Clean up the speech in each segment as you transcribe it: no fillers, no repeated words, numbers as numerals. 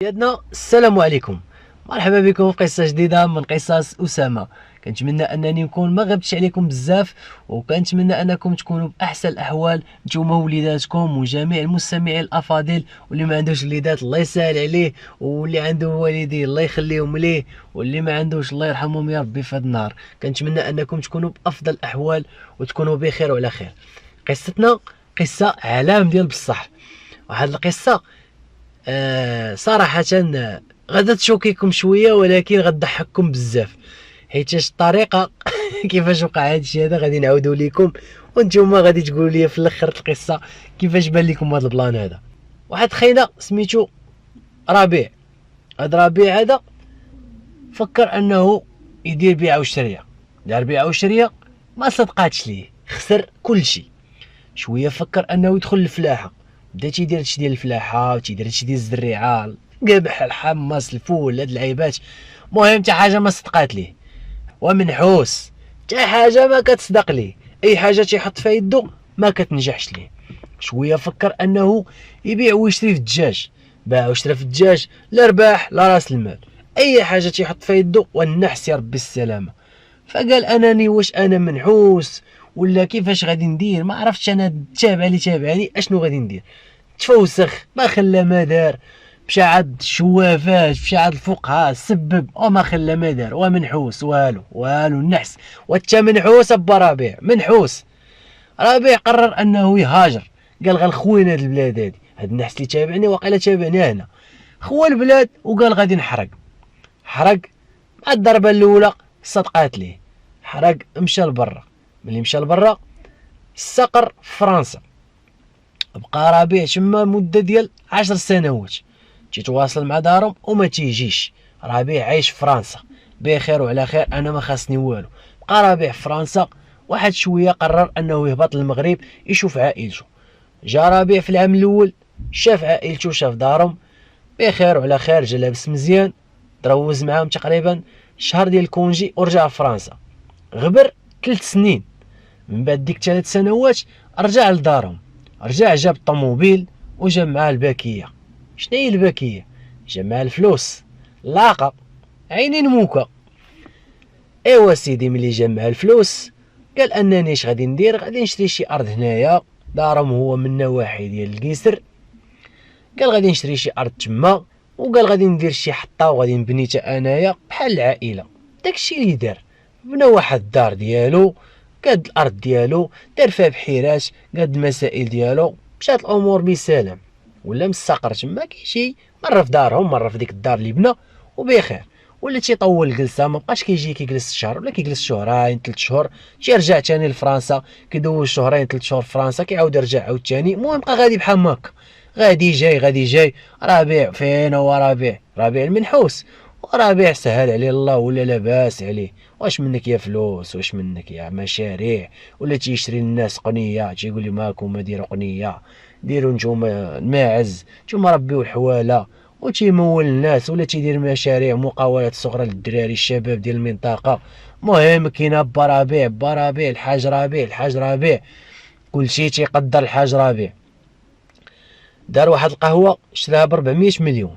يدنا السلام عليكم، مرحبا بكم في قصه جديده من قصص اسامه. كنتمنى انني نكون ما غبتش عليكم بزاف، وكنتمنى انكم تكونوا باحسن الاحوال نتوما ووليداتكم وجميع المستمعين الافاضل، واللي ما عندوش وليدات الله يسهل عليه، واللي عنده والديه الله يخليهم ليه، واللي ما عندوش الله يرحمهم يا ربي في هذا النهار. كنتمنى انكم تكونوا بافضل الاحوال وتكونوا بخير وعلى خير. قصتنا قصه عالم ديال بصح. واحد القصه صراحة غادا تشوكيكم شوية، ولكن غتضحككم بزاف، حيت الطريقة كيفاش وقع هادشي هذا غادي نعاودو ليكم، وانتوما غادي تقولوا لي في الاخر القصة كيفاش بان لكم هذا البلان هذا. واحد خينا سميتو ربيع. هاد ربيع هذا فكر انه يدير بيعة وشرية، دار بيعة وشرية ما صدقاتش ليه، خسر كلشي. شوية فكر انه يدخل الفلاحة، بدا تيدير هادشي ديال الفلاحه وتيدير هادشي ديال الزريعه، قبح الحمص الفول هاد العيبات. المهم حتى حاجه ما صدقات ليه، ومنحوس حتى حاجه ما كتصدق ليه، اي حاجه تيحط فيها يدو ما كتنجحش ليه. شويه فكر انه يبيع ويشري في الدجاج، باع وشرى في الدجاج، لا رباح لا راس المال، اي حاجه تيحط فيها يدو والنحس يا ربي السلامه. فقال انني واش انا منحوس ولا كيفاش غادي ندير؟ ما عرفتش انا، تابعني اشنو غادي ندير. تفوسخ ما خلى ما دار، مشى عند الشوافات، مشى عند الفقهاء، سبب وما خلى ما دار، ومنحوس والو النحس. وانت منحوس ابا ربيع، منحوس. ربيع قرر انه يهاجر، قال غنخوين هاد البلاد هادي، هاد النحس اللي تابعني واقيلا تابعني هنا. خوا البلاد وقال غادي نحرق. حرق مع الضربه الاولى صدقات ليه، حرق مشى لبرا. ملي مشى لبرا استقر في فرنسا، بقى ربيع تما مده ديال 10 سنوات، تيتواصل مع دارهم وما تيجيش. ربيع عايش في فرنسا بخير وعلى خير، انا ما خاصني والو. بقى ربيع في فرنسا، واحد شويه قرر انه يهبط للمغرب يشوف عائلته. جا ربيع في العام الاول، شاف عائلته شاف دارهم بخير وعلى خير، جا لابس مزيان، تروز معاهم تقريبا شهر ديال الكونجي ورجع لفرنسا. غبر 3 سنين، من بعد ديك 3 سنوات رجع لدارهم، رجع جاب الطوموبيل وجاب معاه الباكيه. شنو هي الباكيه؟ جاب معاه الفلوس، لاقه عينين موكا. ايوا سيدي، ملي جاب معاه الفلوس قال انني اش غادي ندير؟ غادي نشري شي ارض هنايا، دارهم هو من نواحي ديال القيسر. قال غادي نشري شي ارض تما، وقال غادي ندير شي حطه وغادي نبني حتى انايا بحال العائله. داكشي اللي دار، بنى واحد الدار ديالو، قاد الارض ديالو، دار فيها بحيرات، قاد المسائل ديالو، مشات الامور بسلام. ولا مستقر تما، كيجي مره في دارهم مره في ديك الدار اللي بنى وبخير. ولا تيطول الجلسه، ما بقاش كيجي كيجلس شهر ولا كيجلس شهرين 3 شهور، تيرجع ثاني لفرنسا، كيدوز شهرين 3 شهور في فرنسا، كيعاود يرجع عاود ثاني. المهم بقى غادي بحال هكا، غادي جاي غادي جاي. ربيع فين هو ربيع؟ ربيع المنحوس. وربيع سهل عليه الله ولا لاباس عليه، واش منك يا فلوس، واش منك يا مشاريع، ولا تيشري الناس قنيه، تيقول لي ماكم ديروا قنيه، ديروا نتوما الماعز، نتوما ربيو الحواله، وتيمول الناس، ولا تيدير مشاريع مقاولات صغرى للدراري الشباب ديال المنطقه. مهم كاين با ربيع، با ربيع، الحاج ربيع، الحاج ربيع، كلشي تيقدر الحاج ربيع. دار واحد القهوه شراها ب 400 مليون.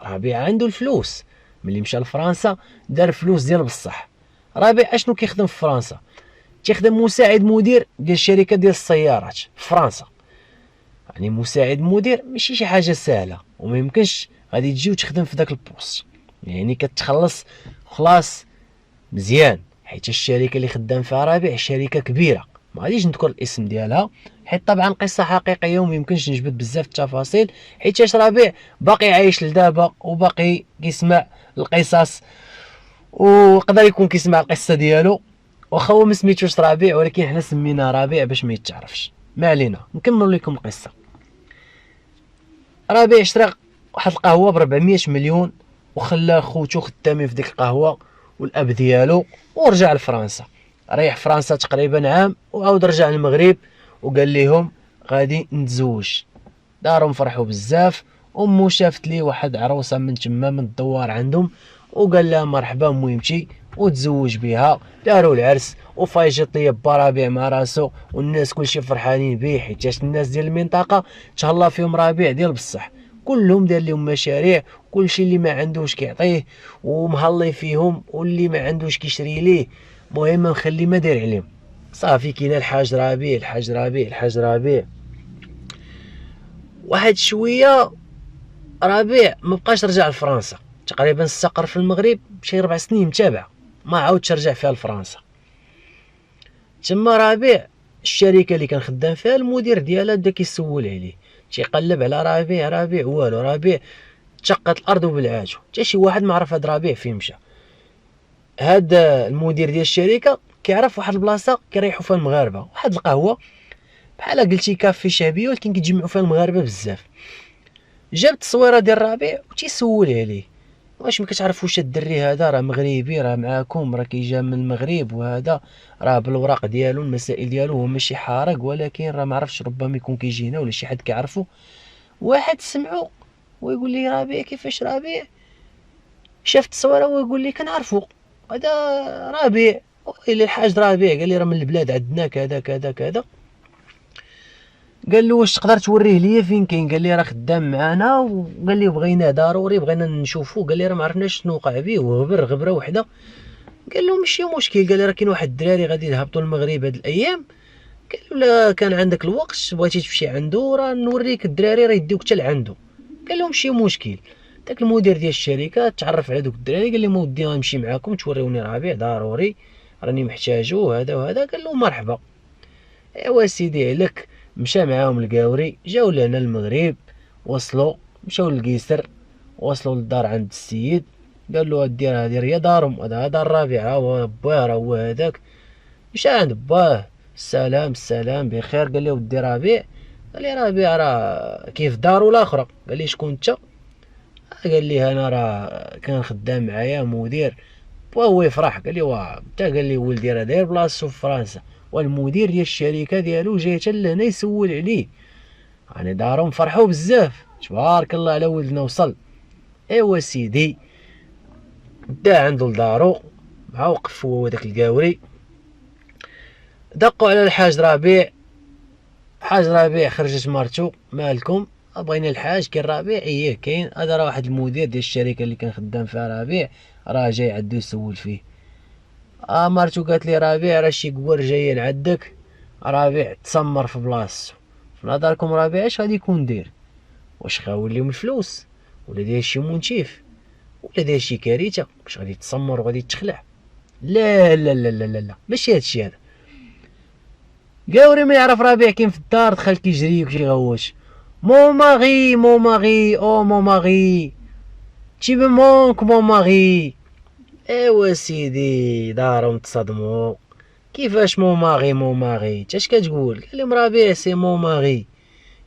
ربيع عنده الفلوس، ملي مشى لفرنسا دار فلوس ديال بصح. ربيع اشنو كيخدم في فرنسا؟ تيخدم مساعد مدير ديال شركه ديال السيارات في فرنسا. يعني مساعد مدير ماشي شي حاجه سهله، وما يمكنش غادي تجي وتخدم في داك البوست، يعني كتخلص خلاص مزيان، حيت الشركه اللي خدام فيها ربيع شركه كبيره، ما غاديش نذكر الاسم ديالها، حيت طبعا قصه حقيقيه وما يمكنش نجبد بزاف التفاصيل، حيت ربيع باقي عايش لدابا وباقي كيسمع القصص، ويقدر يكون كيسمع القصه ديالو. واخا هو ما سميتوش ربيع، ولكن حنا سميناه ربيع باش ما يتعرفش. ما علينا، نكمل لكم القصه. ربيع شرا واحد القهوه ب 400 مليون، وخلى خوتو خدامين في ديك القهوه والاب ديالو، ورجع لفرنسا. ريح فرنسا تقريبا عام، وعاود رجع للمغرب وقال لهم غادي نتزوج. دارهم فرحوا بزاف، امو شافت ليه واحد عروسه من تما من الدوار عندهم، وقال لها مرحبا مهمتي، وتزوج بها. داروا العرس وفايجط لي با ربيع مع راسو، والناس كلشي فرحانين به، حيت الناس ديال المنطقه تهلا فيهم ربيع ديال بصح. كلهم دار لهم مشاريع، كلشي اللي ما عندوش كيعطيه ومهلي فيهم، واللي ما عندوش كيشري ليه. المهم مخلي ما داير عليهم. صافي كاين الحاج ربيع، الحاج ربيع واحد شويه ربيع مبقاش رجع لفرنسا، تقريبا استقر في المغرب شي 4 سنين متابعه، ما عاودش رجع فيها لفرنسا. تما ربيع الشركه اللي كان خدام فيها المدير ديالها بدا كيسول عليه، تيقلب على ربيع والو، ربيع تشقت الارض وبلعاتو، حتى شي واحد ما عرف هاد ربيع فين مشى. هاد المدير ديال الشركه كيعرف واحد البلاصه كيريحوا فيها المغاربه، واحد القهوه بحال قلتي كافي شعبيه، ولكن كيتجمعوا فيها المغاربه بزاف. جاب التصويره ديال ربيع وتيسول عليه، واش ما كتعرف واش الدري هذا راه مغربي، راه معاكم، راه كيجا من المغرب، وهذا راه بالوراق ديالو المسائل ديالو هو ماشي حارق، ولكن راه ما عرفش ربما يكون كيجي هنا ولا شي حد كيعرفو. واحد سمعو ويقول لي ربيع كيفاش ربيع، شاف التصويره ويقول لي كنعرفو هذا ربيع، اللي الحاج ربيع قال لي راه من البلاد عندنا كذا كذا كذا. قال له واش تقدر توريه ليا فين كاين؟ قال لي راه خدام معانا، وقال لي بغينا ضروري بغينا نشوفو. قال لي راه ما عرفناش شنو وقع به، وغبر غبره وحده. قال له ماشي مشكل، قال لي راه كاين واحد الدراري غادي يهبطوا المغرب هاد الايام، قال له لا كان عندك الوقت بغيتي تمشي عنده راه نوريك الدراري، راه يديوك حتى لعندو. قال له ماشي مشكل. داك المدير ديال الشركه تعرف على دوك الدراري، قال لي مودي غنمشي معاكم توريوني ربيع ضروري، راني محتاجو هذا وهذا. قال له مرحبا. ايوا سيدي عليك، مشى معاهم القاوري، جاو لهنا المغرب، وصلوا مشاو للقيسر، وصلوا للدار عند السيد. قال له الدير هذه هي دارهم، هذا دار ربيع، هو باه راه هو هذاك. مشى عند باه، السلام بخير. قال له ودي ربيع. قال لي ربيع راه كيف دارو الاخرى. قال لي شكون انت؟ قال لي انا راه كان خدام معايا مدير. وهو يفرح، قال لي واه انت، قال لي ولدي راه داير بلاصتو في فرنسا، والمدير ديال الشركه ديالو جاي حتى لهنا يسول عليه. يعني دارهم فرحوا بزاف، تبارك الله على ولدنا وصل. ايوا سيدي دا عنده لدارو، مع وقف هو داك القاوري، دقوا على الحاج ربيع. حاج ربيع خرجت مرتو، مالكم؟ بغينا الحاج. كاين ربيع؟ ايه كاين، هذا راه واحد المدير ديال الشركه اللي كان خدام فيها ربيع، راه جاي عندو يسول فيه. مرتو قالت لي ربيع راه شي قوار جايين عندك. ربيع تسمر في بلاصتو. في نظركم ربيع اش غادي يكون داير؟ واش خاول ليهم الفلوس، ولا داير شي منتيف، ولا داير شي كارثه؟ واش غادي تسمر وغادي تخلع؟ لا لا لا لا لا, لا. ماشي هادشي هذا. قاوري ما يعرف ربيع كاين في الدار، دخل كيجري وكيغوش. مون ماغي او مون ماغي، تي مي مونك مون ماغي. ايوا سيدي دارهم تصدموا، كيفاش مون ماغي انت اش كتقول؟ قال لهم ربيع سي مون ماغي.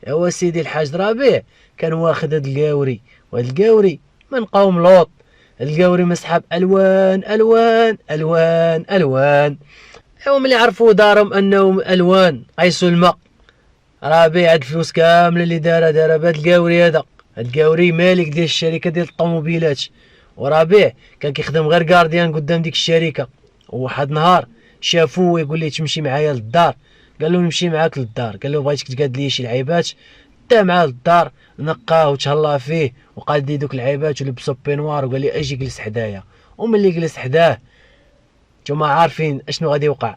ايوا سيدي الحاج ربيع كان واخد هاد القاوري، وهاد القاوري من قوم لوط. القاوري مسحب الوان الوان الوان الوان. ايوا ملي عرفوا دارهم انهم الوان قيسوا الماء. ربيع هاد الفلوس كامله اللي دارها بهاد القاوري هذا. هاد القاوري مالك ديال الشركه ديال الطوموبيلات، وربيع كان كيخدم غير كارديان قدام ديك الشركه. وواحد نهار شافوه يقول ليه تمشي معايا للدار. قال له نمشي معاك للدار. قال له بغيتك تقاد لي شي لعيبات. دا معاه للدار، نقاه وتهلا فيه وقاد لي دوك العيبات ولبسو بينوار، وقال لي اجي جلس حدايا. وملي جلس حداه نتوما عارفين اشنو غادي يوقع.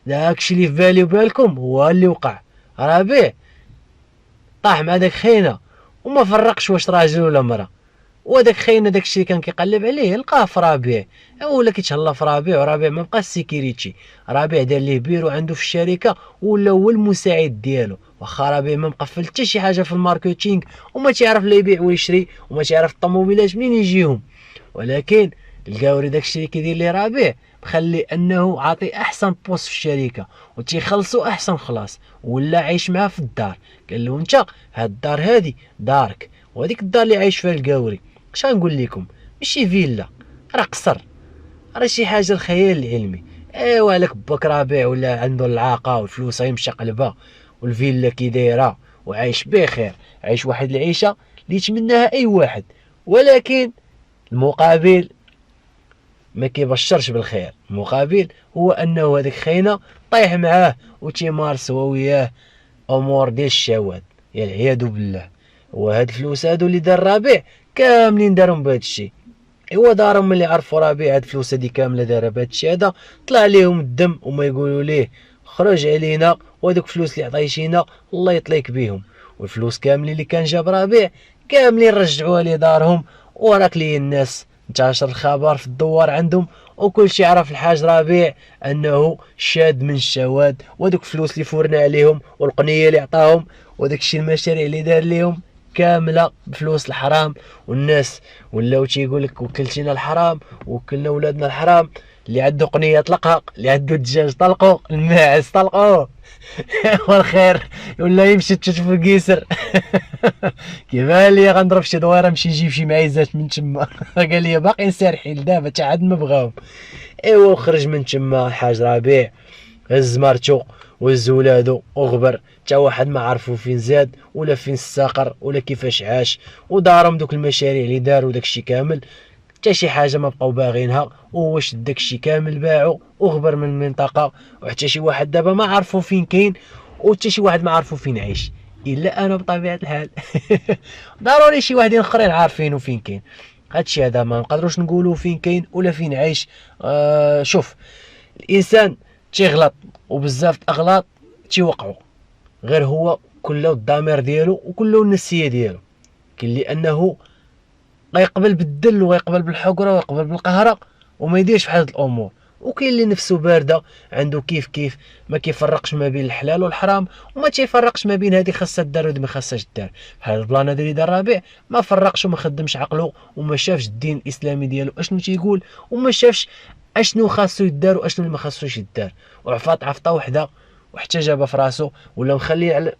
داكشي اللي في بالي وبالكم هو اللي وقع. ربيع طاح مع داك خينا وما فرقش واش راجل ولا مرا. وداك خينا داكشي اللي كان كيقلب عليه لقاه في ربيع، ولا كيتهلا في ربيع. وربيع ما بقاش سيكيريتي، ربيع دار ليه بيرو عنده في الشركه ولا هو المساعد ديالو. واخا ربيع ما مقفل حتى شي حاجه في الماركتينغ، وما تعرف لا يبيع ويشري، وما تعرف الطوموبيلات منين يجيهم، ولكن القاوري داكشي اللي كيدير ليه ربيع مخلي انه عاطي احسن بوست في الشركه، وتيخلصو احسن خلاص. ولا عايش معاه في الدار. قال له انت هاد الدار هادي دارك، وهذيك الدار اللي عايش فيها القاوري اش غنقول لكم ماشي فيلا، راه قصر، راه شي حاجه الخيال العلمي. ايوا عليك باك ربيع ولا عنده العاقه والفلوس غيمشي قلبه، والفيلا كي دايره وعايش بخير، عايش واحد العيشه اللي يتمناها اي واحد. ولكن المقابل ما كيبشرش بالخير. المقابل هو انه هذيك خاينه طايح معاه وتيمارس هو وياه امور ديال الشهوات، يا العياذ بالله. وهاد الفلوس هادو اللي دار ربيع كاملين دارهم بهاد الشيء. ايوا دارهم ملي عرفوا ربيع هاد الفلوس هادي كامله دارها بهاد الشيء هذا، طلع ليهم الدم وما يقولوا ليه خرج علينا، وهادوك الفلوس اللي عطيتينا الله يطليك بيهم. والفلوس كاملين اللي كان جاب ربيع كاملين رجعوها لدارهم. وراك لي الناس انتشر الخبر في الدوار عندهم، وكل شي عرف الحاج ربيع انه شاد من الشواذ، ودوك الفلوس اللي فورنا عليهم والقنيه اللي عطاهم وداك الشيء المشاريع اللي دار ليهم كامله بفلوس الحرام. والناس ولاو تيقول لك وكلتينا الحرام وكلنا ولادنا الحرام، اللي عنده قنيه طلقها، اللي عنده الدجاج طلقه، الماعز طلقوه. والخير ولا يمشي تشوف القيسر. كيفاه لي غنضرب شي دويره نمشي نجيب شي معيزات من تما. قال لي باقيين سارحين لدابا حتى عاد ما بغاهم. ايوا خرج من تما الحاج ربيع، هز مرتو وهز ولادو وغبر، تا واحد ما عرفو فين زاد ولا فين استقر ولا كيفاش عاش. ودارهم دوك المشاريع اللي داروا داكشي كامل، حتى شي حاجه ما بقاو باغينها، وهو شد داكشي كامل باعو وغبر من المنطقه. وحتى شي واحد دابا ما عرفو فين كاين، وحتى شي واحد ما عرفو فين عايش الا انا بطبيعه الحال. ضروري شي واحدين اخرين عارفينو فين كاين. هادشي هذا ما نقدروش نقولوا فين كاين ولا فين عايش. شوف، الانسان تيغلط وبزاف الاغلاط تيوقعوا، غير هو كله الضمير ديالو وكله النسيه ديالو. كاين اللي انه غيقبل بالدل وغيقبل بالحقره ويقبل بالقهره وما يديرش في هاد الامور، وكاين اللي نفسه بارده عنده كيف ما كيفرقش ما بين الحلال والحرام، وما تيفرقش ما بين هذه خاصها دار وهذه ما خاصهاش دار. بحال البلان هذا اللي دار ربيع ما فرقش وما خدمش عقله وما شافش الدين الاسلامي ديالو اشنو تيقول، وما شافش اشنو خاصو يدار واشنو اللي ما خاصوش يدار، وعفات عفطه وحده وحتى جابها في راسو ولا مخليه على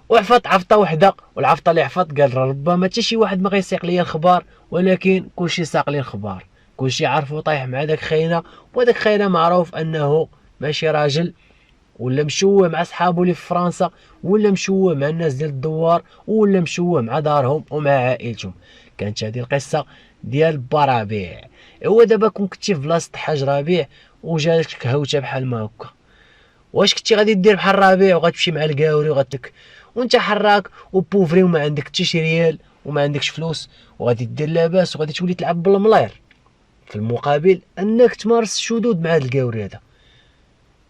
وعفط عفطه وحده. والعفطه اللي عفط قال ربما حتى شي واحد ما غيسيق ليا الخبار، ولكن كلشي ساق لي الخبار، كلشي عارفو طايح مع داك خاينه، وداك خاينه معروف انه ماشي راجل، ولا مشوه مع صحابو اللي في فرنسا، ولا مشوه مع الناس ديال الدوار، ولا مشوه مع دارهم ومع عائلتهم. كانت هذه القصه ديال با ربيع. هو دابا كون كنتي في بلاصه حاج ربيع وجاتك هوته بحال ما هكا، واش كنتي غادي دير بحال ربيع وغتمشي مع الكاوري وغتك وانت حراك وبوفري وما عندك حتى شي ريال وما عندكش فلوس وغادي دير لاباس وغادي تولي تلعب بالملاير، في المقابل انك تمارس الشذوذ مع هذا الكاوري هذا؟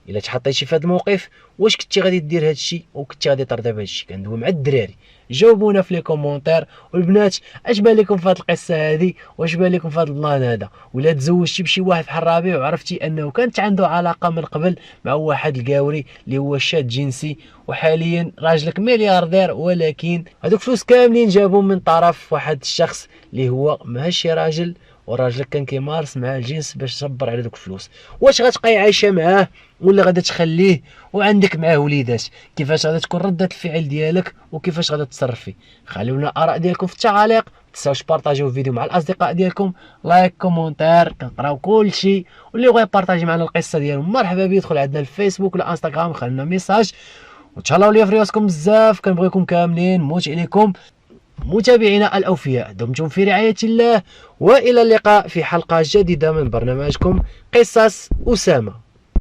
الا تحطيتي في هذا الموقف واش كنتي غادي دير هذا الشيء وكنتي غادي ترضى بهذا الشيء؟ كندوي مع الدراري، جاوبونا في لي كومونتير. والبنات اش بان لكم في هذه القصه هذه، واش بان لكم في هذا البلان هذا؟ ولا تزوجتي بشي واحد بحال ربيع وعرفتي انه كانت عنده علاقه من قبل مع واحد الكاوري اللي هو شاد جنسي، وحاليا راجلك ملياردير، ولكن هذوك فلوس كاملين جابهم من طرف واحد الشخص اللي هو ماشي راجل، وراجلك كان كيمارس مع الجنس باش تصبر على دوك الفلوس. واش غتبقاي عايشه معاه ولا غادا تخليه وعندك معاه وليدات؟ كيفاش غادا تكون ردة الفعل ديالك وكيفاش غادا تصرفي؟ خليونا الاراء ديالكم في التعاليق، متنساوش بارطاجيو الفيديو مع الاصدقاء ديالكم، لايك كومونتير، كنقراو كلشي. واللي بغى يبارطاجي معنا القصه ديالو مرحبا بيه، يدخل عندنا الفيسبوك ولا انستغرام خلينا ميساج. وتهلاو ليا في راسكم بزاف، كنبغيكم كاملين، موت عليكم متابعينا الأوفياء، دمتم في رعاية الله، وإلى اللقاء في حلقة جديدة من برنامجكم قصص أسامة.